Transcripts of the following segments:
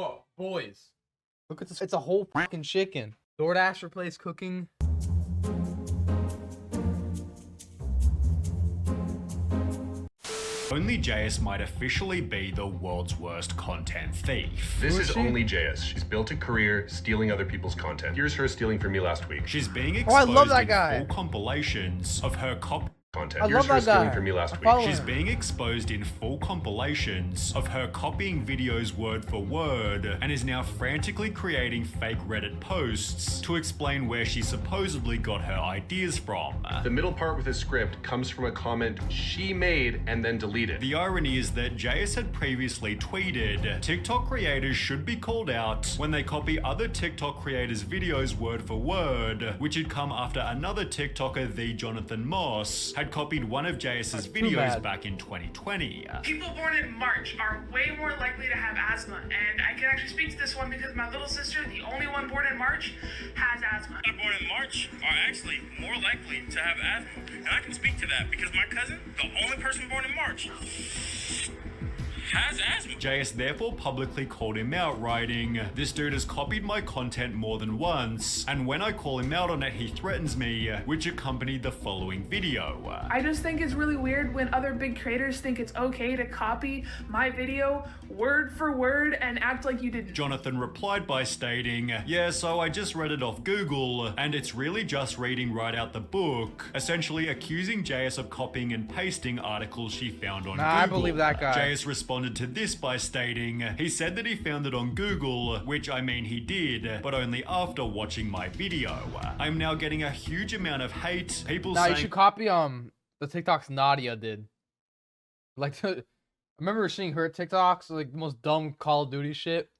Oh, boys. Look at this. It's a whole fucking chicken. DoorDash replaced cooking. OnlyJayus might officially be the world's worst content thief. This is OnlyJayus. She's built a career stealing other people's content. Here's her stealing from me last week. She's being exposed in full compilations of her content. I Here's love her that guy. stealing from me last week. She's being exposed in full compilations of her copying videos word for word and is now frantically creating fake Reddit posts to explain where she supposedly got her ideas from. The middle part with the script comes from a comment she made and then deleted. The irony is that Jayus had previously tweeted, TikTok creators should be called out when they copy other TikTok creators' videos word for word, which had come after another TikToker, the Jonathan Moss, had copied one of Jayus's videos back in 2020. People born in March are way more likely to have asthma, and I can actually speak to this one because my little sister, the only one born in March, has asthma. People born in March are actually more likely to have asthma, and I can speak to that because my cousin, the only person born in March, has asthma. Jayus therefore publicly called him out, writing, "This dude has copied my content more than once, and when I call him out on it, he threatens me," which accompanied the following video. I just think it's really weird when other big creators think it's okay to copy my video word for word and act like you didn't. Jonathan replied by stating, "Yeah, so I just read it off Google, and it's really just reading right out the book," essentially accusing Jayus of copying and pasting articles she found on Google. I believe that guy. Jayus responded to this by stating, "He said that he found it on Google, which I mean he did, but only after watching my video. I'm now getting a huge amount of hate. People saying..." You should copy the TikToks Nadia did. Like, I remember seeing her TikToks, like the most dumb Call of Duty shit.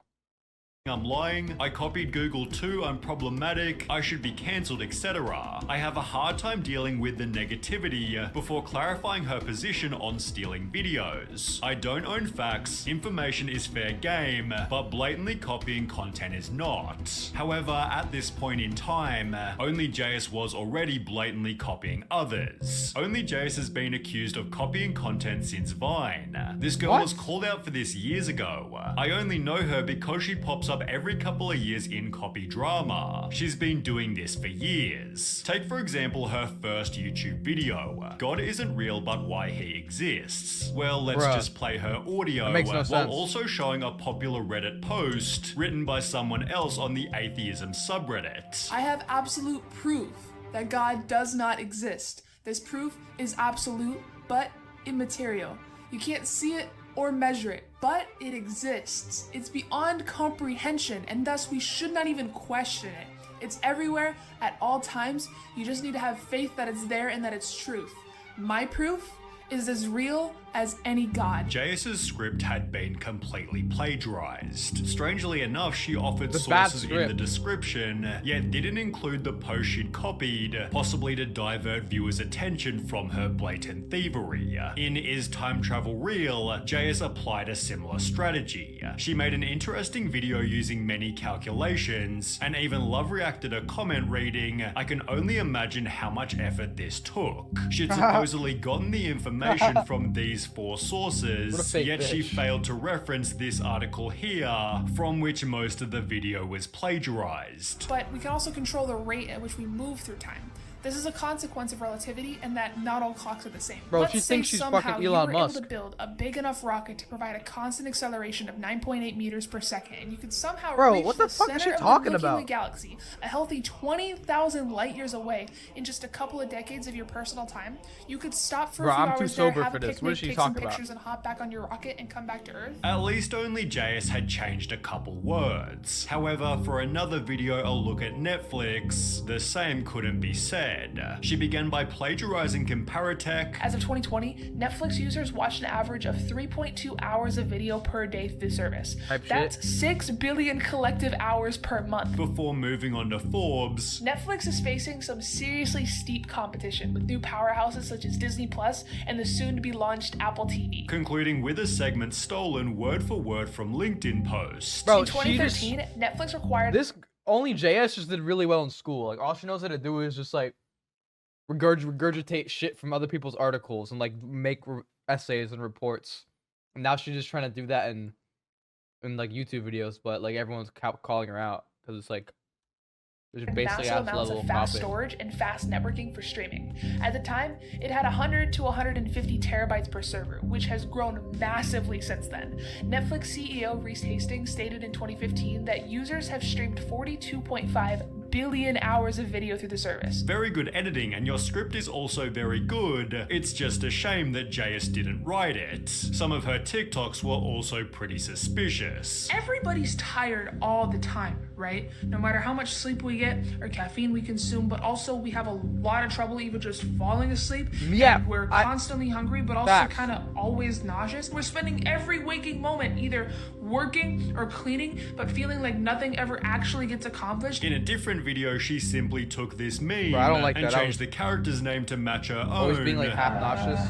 I'm lying, I copied Google too, I'm problematic, I should be cancelled, etc. I have a hard time dealing with the negativity before clarifying her position on stealing videos. I don't own facts, information is fair game, but blatantly copying content is not. However, at this point in time, OnlyJayus was already blatantly copying others. OnlyJayus has been accused of copying content since Vine. This girl was called out for this years ago. I only know her because she pops up every couple of years in copy drama. She's been doing this for years. Take for example her first YouTube video, "God isn't real but why he exists." Well, let's just play her audio while also showing a popular Reddit post written by someone else on the atheism subreddit. I have absolute proof that God does not exist. This proof is absolute but immaterial. You can't see it or measure it, but it exists. It's beyond comprehension, and thus we should not even question it. It's everywhere at all times. You just need to have faith that it's there and that it's truth. My proof is as real as any god. Jayus's script had been completely plagiarized. Strangely enough, she offered sources in the description, yet didn't include the post she'd copied, possibly to divert viewers' attention from her blatant thievery. In Is Time Travel Real, Jayus applied a similar strategy. She made an interesting video using many calculations, and even love reacted a comment reading, "I can only imagine how much effort this took." She'd supposedly gotten the information from these 4 sources, yet she failed to reference this article here, from which most of the video was plagiarized. But we can also control the rate at which we move through time. This is a consequence of relativity and that not all clocks are the same. Bro, Let's she say thinks she's somehow fucking you Elon were Musk. able to build a big enough rocket to provide a constant acceleration of 9.8 meters per second, and you could somehow reach what the the fuck is she center of talking the Milky Way about? galaxy, a healthy 20,000 light years away in just a couple of decades of your personal time. You could stop for a few I'm too hours there, sober have for a this. picnic, What is she take some talking about? pictures, and hop back on your rocket and come back to Earth. At least OnlyJayus had changed a couple words. However, for another video, a look at Netflix, the same couldn't be said. She began by plagiarizing Comparatech. As of 2020, Netflix users watched an average of 3.2 hours of video per day through the service. That's 6 billion collective hours per month. Before moving on to Forbes, Netflix is facing some seriously steep competition with new powerhouses such as Disney Plus and the soon-to-be launched Apple TV. concluding with a segment stolen word for word from LinkedIn post. Bro, In 2013, Netflix required this OnlyJayus just did really well in school. Like, all she knows how to do is just like regurgitate shit from other people's articles and like make essays and reports. And now she's just trying to do that in in like YouTube videos, but like everyone's calling her out because it's like there's and basically massive apps amounts level of fast copying. storage and fast networking for streaming. At the time, it had 100 to 150 terabytes per server, which has grown massively since then. Netflix CEO Reese Hastings stated in 2015 that users have streamed 42.5 billion hours of video through the service. Very good editing, and your script is also very good. It's just a shame that JS didn't write it. Some of her TikToks were also pretty suspicious. Everybody's tired all the time, right? No matter how much sleep we get or caffeine we consume, but also we have a lot of trouble even just falling asleep. Yeah, And we're constantly hungry, but also Facts. kind of always nauseous. We're spending every waking moment either working or cleaning, but feeling like nothing ever actually gets accomplished. In a different video, she simply took this meme Bro, I don't like and that. I changed the character's name to match her own. Always being like half nauseous.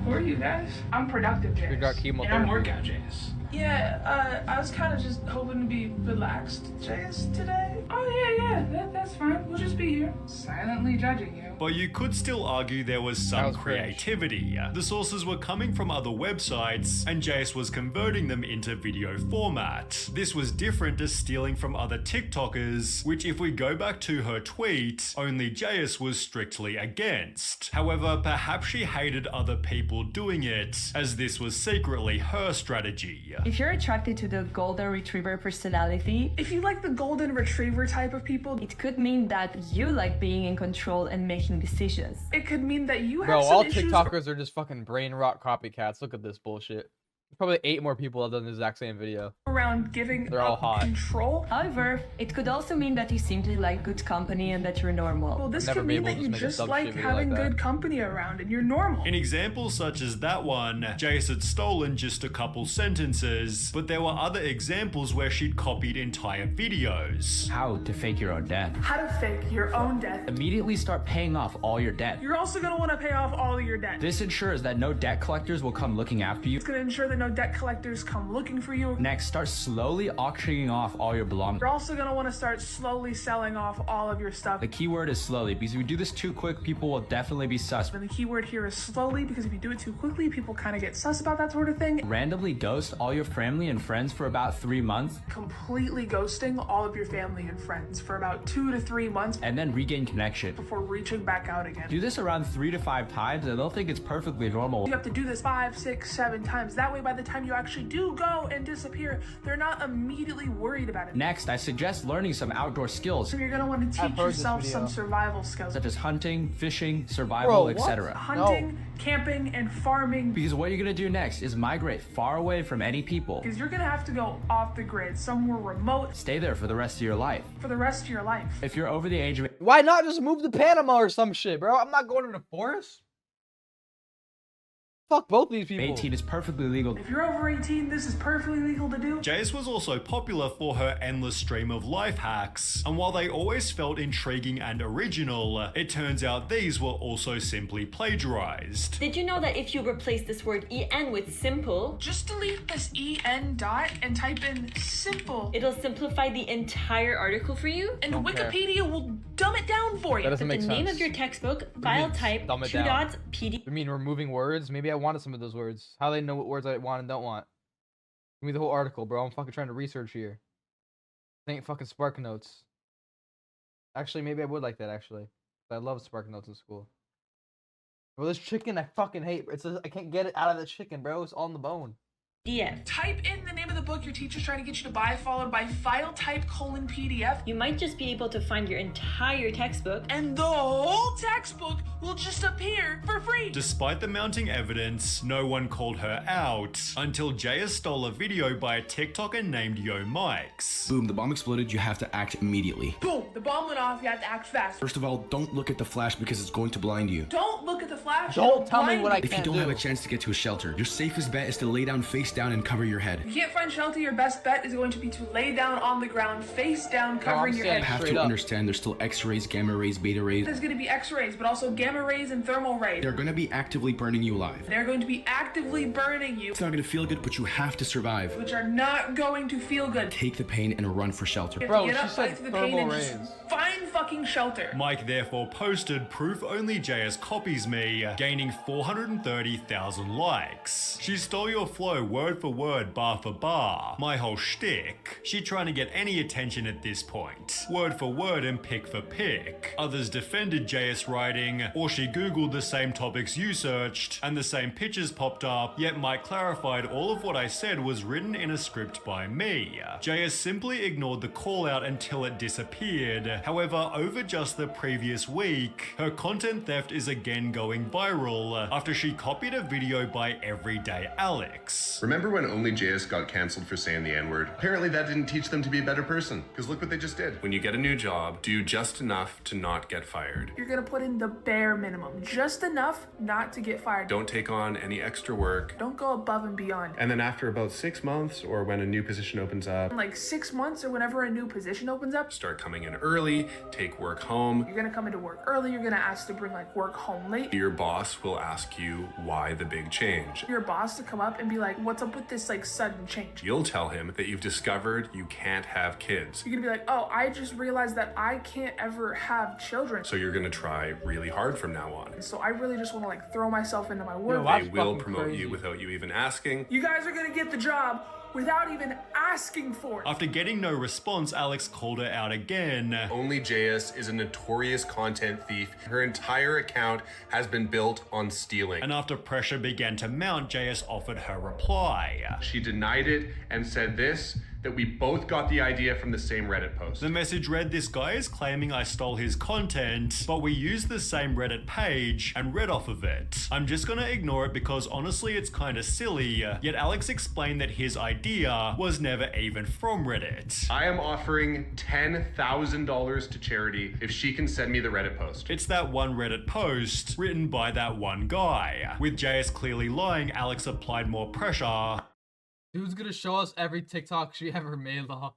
Who are you guys? I'm productive, We Jace. got chemotherapy. workout, Jace. Yeah, I was kind of just hoping to be relaxed, Jace, today. Oh, yeah, that's fine. We'll just be here, silently judging you. But you could still argue there was some was cringe. creativity. The sources were coming from other websites, and Jace was converting them into video format. This was different to stealing from other TikTokers, which if we go back to her tweet, OnlyJayus was strictly against. However, perhaps she hated other people doing it, as this was secretly her strategy. If you're attracted to the golden retriever personality, If you like the golden retriever type of people, it could mean that you like being in control and making decisions. it could mean that you have Bro, some all issues TikTokers are just fucking brain rot copycats. Look at this bullshit. Probably 8 more people have done the exact same video. around giving They're all up hot. control. However, it could also mean that you simply like good company and that you're normal. Well, this never could be mean able that to you make a just dumb like shit video having like that. good company around and you're normal. In examples such as that one, Jace had stolen just a couple sentences, but there were other examples where she'd copied entire videos. How to fake your own death. How to fake your own death. Immediately start paying off all your debt. You're also going to want to pay off all of your debt. This ensures that no debt collectors will come looking after you. It's going to ensure that no debt collectors come looking for you. Next, start slowly auctioning off all your belongings. You're also going to want to start slowly selling off all of your stuff. The key word is slowly, because if you do this too quick, people will definitely be sus. And the key word here is slowly, because if you do it too quickly, people kind of get sus about that sort of thing. Randomly ghost all your family and friends for about 3 months, Completely ghosting all of your family and friends for about 2 to 3 months and then regain connection. before reaching back out again. Do this around 3 to 5 times, and they'll think it's perfectly normal. You have to do this 5, 6, 7 times. That way, by the time you actually do go and disappear, they're not immediately worried about it. Next, I suggest learning some outdoor skills, So you're gonna want to I've teach heard this yourself video. some survival skills. such as hunting, fishing, survival, Bro, what? etc. Hunting, camping, and farming. Because what you're gonna do next is migrate far away from any people. Because you're gonna have to go off the grid, somewhere remote, Stay there for the rest of your life. for the rest of your life. If you're over the age of Why not just move to Panama or some shit, bro? I'm not going to the forest. Fuck both these people. 18, it's perfectly legal. If you're over 18, this is perfectly legal to do. Jace was also popular for her endless stream of life hacks, and while they always felt intriguing and original, it turns out these were also simply plagiarized. Did you know that if you replace this word en with simple, Just delete this en dot and type in simple. it'll simplify the entire article for you? And Don't care. Wikipedia will dumb it down for you. That doesn't Put make the sense. name of your textbook, file means type, dumb it 2 down. dots, PD. I mean, removing words. Maybe I wanted some of those words. How they know what words I want and don't want. Give me the whole article, bro. I'm fucking trying to research here. This ain't fucking Spark Notes. Actually, maybe I would like that, actually. I love Spark Notes in school. Bro, this chicken I fucking hate. I can't get it out of the chicken, bro. It's on the bone. PDF. Type in the name of the book your teacher's trying to get you to buy, followed by file type :PDF. You might just be able to find your entire textbook. And the whole textbook will just appear for free. Despite the mounting evidence, no one called her out until Jaya stole a video by a TikToker named Yo Mikes. Boom, the bomb exploded, you have to act immediately. Boom, the bomb went off, you have to act fast. First of all, don't look at the flash because it's going to blind you. Don't look at the flash. Don't it'll tell me blind what I you. If you can't don't do. have a chance to get to a shelter, your safest bet is to lay down face down and cover your head. If you can't find shelter, your best bet is going to be to lay down on the ground, face down, covering your saying head. You have Straight to up. understand there's still X-rays, gamma rays, beta rays. There's going to be X-rays, but also gamma rays and thermal rays. They're going to be actively burning you alive. They're going to be actively burning you, It's not going to feel good, but you have to survive. which are not going to feel good. Take the pain and run for shelter. You have Bro, to get she up, said fight through the pain, thermal and just rays. find fucking shelter. Mike therefore posted proof OnlyJayus copies me, gaining 430,000 likes. She stole your flow word for word, bar for bar, star, my whole shtick. She trying to get any attention at this point. Word for word and pick for pick. Others defended Jayus writing, or she googled the same topics you searched, and the same pictures popped up, yet Mike clarified all of what I said was written in a script by me. Jayus simply ignored the call out until it disappeared. However, over just the previous week, her content theft is again going viral after she copied a video by Everyday Alex. Remember when OnlyJayus got cancelled for saying the N-word? Apparently that didn't teach them to be a better person, because look what they just did. When you get a new job, do just enough to not get fired. You're gonna put in the bare minimum, just enough not to get fired. Don't take on any extra work. Don't go above and beyond. And then after about 6 months, or when a new position opens up, In like 6 months or whenever a new position opens up, start coming in early, take work home. you're gonna come into work early, you're gonna ask to bring like work home late. Your boss will ask you why the big change. Your boss to come up and be like, what's up with this like sudden change? You'll tell him that you've discovered you can't have kids. You're gonna be like, oh, I just realized that I can't ever have children. So you're gonna try really hard from now on. So I really just wanna like throw myself into my work. Yo, that's They will fucking promote crazy. you without you even asking. You guys are gonna get the job without even asking for it. After getting no response, Alex called her out again. OnlyJayus is a notorious content thief. Her entire account has been built on stealing. And after pressure began to mount, Jayus offered her reply. She denied it and said this, that we both got the idea from the same Reddit post. The message read, "This guy is claiming I stole his content, but we used the same Reddit page and read off of it. I'm just gonna ignore it because honestly it's kinda silly." Yet Alex explained that his idea was never even from Reddit. I am offering $10,000 to charity if she can send me the Reddit post. It's that one Reddit post written by that one guy. With Jayus clearly lying, Alex applied more pressure. Dude's gonna show us every TikTok she ever made, though.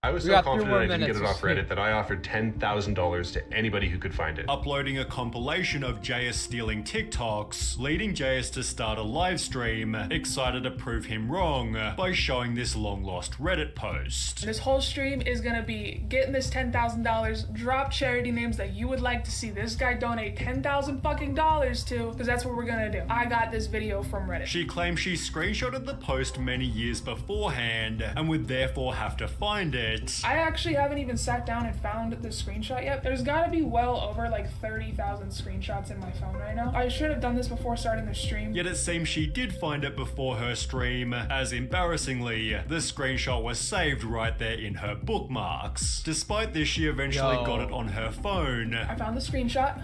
I was We so got 3 confident more I didn't get minutes. it off Reddit that I offered $10,000 to anybody who could find it. Uploading a compilation of Jayus stealing TikToks, leading Jayus to start a live stream, excited to prove him wrong by showing this long-lost Reddit post. This whole stream is gonna be getting this $10,000, drop charity names that you would like to see this guy donate $10,000 fucking dollars to, because that's what we're gonna do. I got this video from Reddit. She claims she screenshotted the post many years beforehand and would therefore have to find it. I actually haven't even sat down and found the screenshot yet. There's gotta be well over like 30,000 screenshots in my phone right now. I should have done this before starting the stream. Yet it seems she did find it before her stream, as embarrassingly, the screenshot was saved right there in her bookmarks. Despite this, she eventually Yo. got it on her phone. I found the screenshot.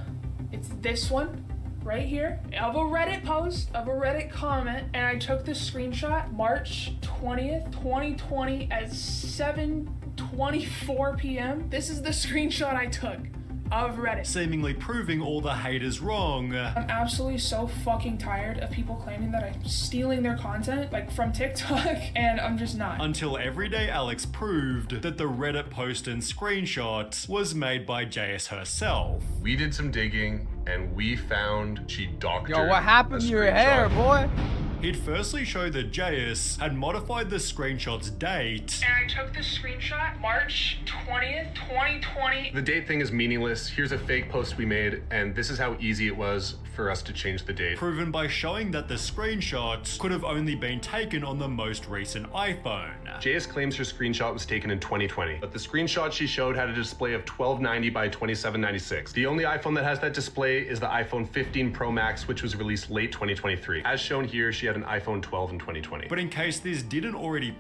It's this one right here of a Reddit post, of a Reddit comment, and I took this screenshot March 20th, 2020 at 7:24 p.m. This is the screenshot I took of Reddit. Seemingly proving all the haters wrong. I'm absolutely so fucking tired of people claiming that I'm stealing their content, like from TikTok, and I'm just not. Until Everyday Alex proved that the Reddit post and screenshot was made by Jayus herself. We did some digging and we found she doctored Yo, what happened a to your hair, screenshot. boy? He'd firstly showed that Jayus had modified the screenshot's date. And I took this screenshot March 20th, 2020. The date thing is meaningless. Here's a fake post we made, and this is how easy it was for us to change the date. Proven by showing that the screenshot could have only been taken on the most recent iPhone. Jayus claims her screenshot was taken in 2020, but the screenshot she showed had a display of 1290 by 2796. The only iPhone that has that display is the iPhone 15 Pro Max, which was released late 2023. As shown here, she had an iPhone 12 in 2020. But in case this didn't already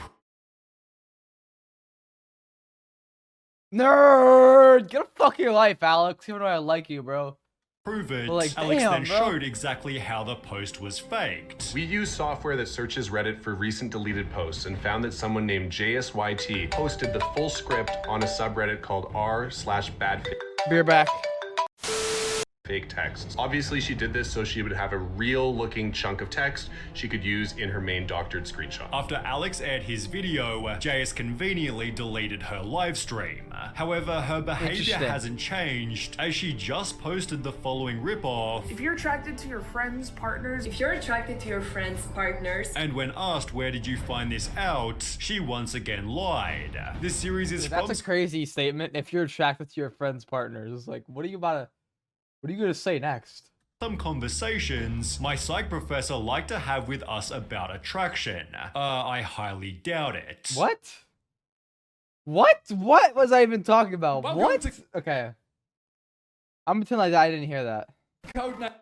Nerd! Get a fucking life, Alex. Even though I like you, bro. prove it, Like, Alex damn, then bro. showed exactly how the post was faked. We use software that searches Reddit for recent deleted posts and found that someone named JSYT posted the full script on a subreddit called r/bad Beer back. fake texts. Obviously, she did this so she would have a real looking chunk of text she could use in her main doctored screenshot. After Alex aired his video, Jayus conveniently deleted her live stream. However, her behavior Interesting. hasn't changed, as she just posted the following ripoff. If you're attracted to your friends, partners, If you're attracted to your friends, partners, And when asked where did you find this out, she once again lied. This series is from That's a crazy statement. If you're attracted to your friends' partners, it's like, what are you gonna say next? some conversations my psych professor liked to have with us about attraction. I highly doubt it. What? What was I even talking about? Welcome What? to- Okay. I'm pretending like I didn't hear that. Codename